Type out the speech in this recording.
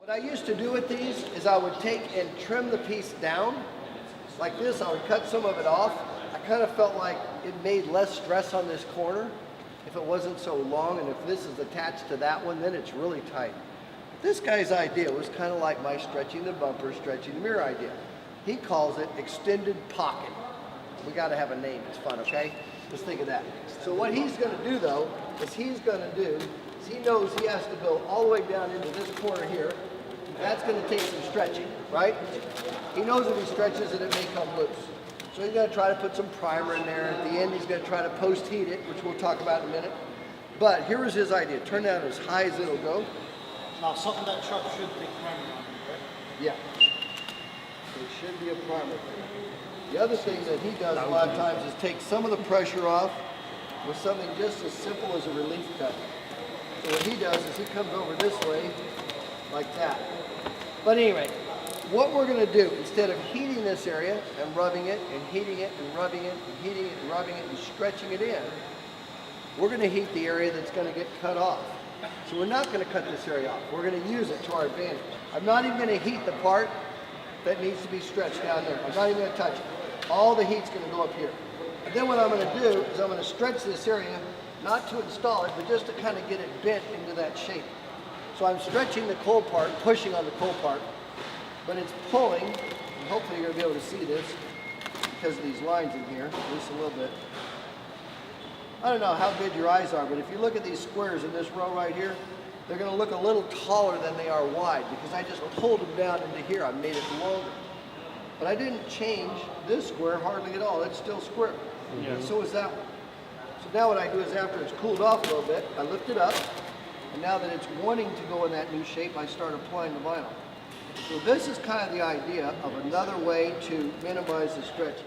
What I used to do with these is I would take and trim the piece down like this. I would cut some of it off. I kind of felt like it made less stress on this corner if it wasn't so long, and if this is attached to that one, then it's really tight. This guy's idea was kind of like my stretching the bumper, stretching the mirror idea. He calls it extended pocket. We got to have a name. It's fun, okay? Just think of that. So what he's going to do, though, is he knows he has to go all the way down into this corner here. That's going to take some stretching, right? He knows if he stretches it, it may come loose. So he's going to try to put some primer in there. At the end, he's going to try to post-heat it, which we'll talk about in a minute. But here was his idea. Turn that as high as it'll go. Now, something that truck should take primer on, right? Yeah. It should be a primer. The other thing that he does a lot of times is take some of the pressure off with something just as simple as a relief cut. So what he does is he comes over this way, like that. But anyway, what we're going to do, instead of heating this area and rubbing it and heating it and rubbing it and heating it and rubbing it and stretching it in, we're going to heat the area that's going to get cut off. So we're not going to cut this area off. We're going to use it to our advantage. I'm not even going to heat the part that needs to be stretched down there. I'm not even going to touch it. All the heat's going to go up here. And then what I'm going to do is I'm going to stretch this area, not to install it, but just to kind of get it bent into that shape. So I'm stretching the cold part, pushing on the cold part, but it's pulling, and hopefully you're going to be able to see this because of these lines in here, at least a little bit. I don't know how good your eyes are, but if you look at these squares in this row right here, they're going to look a little taller than they are wide because I just pulled them down into here. I made it longer. But I didn't change this square hardly at all. It's still square. Yeah. So is that one. So now what I do is after it's cooled off a little bit, I lift it up. And now that it's wanting to go in that new shape, I start applying the vinyl. So this is kind of the idea of another way to minimize the stretches.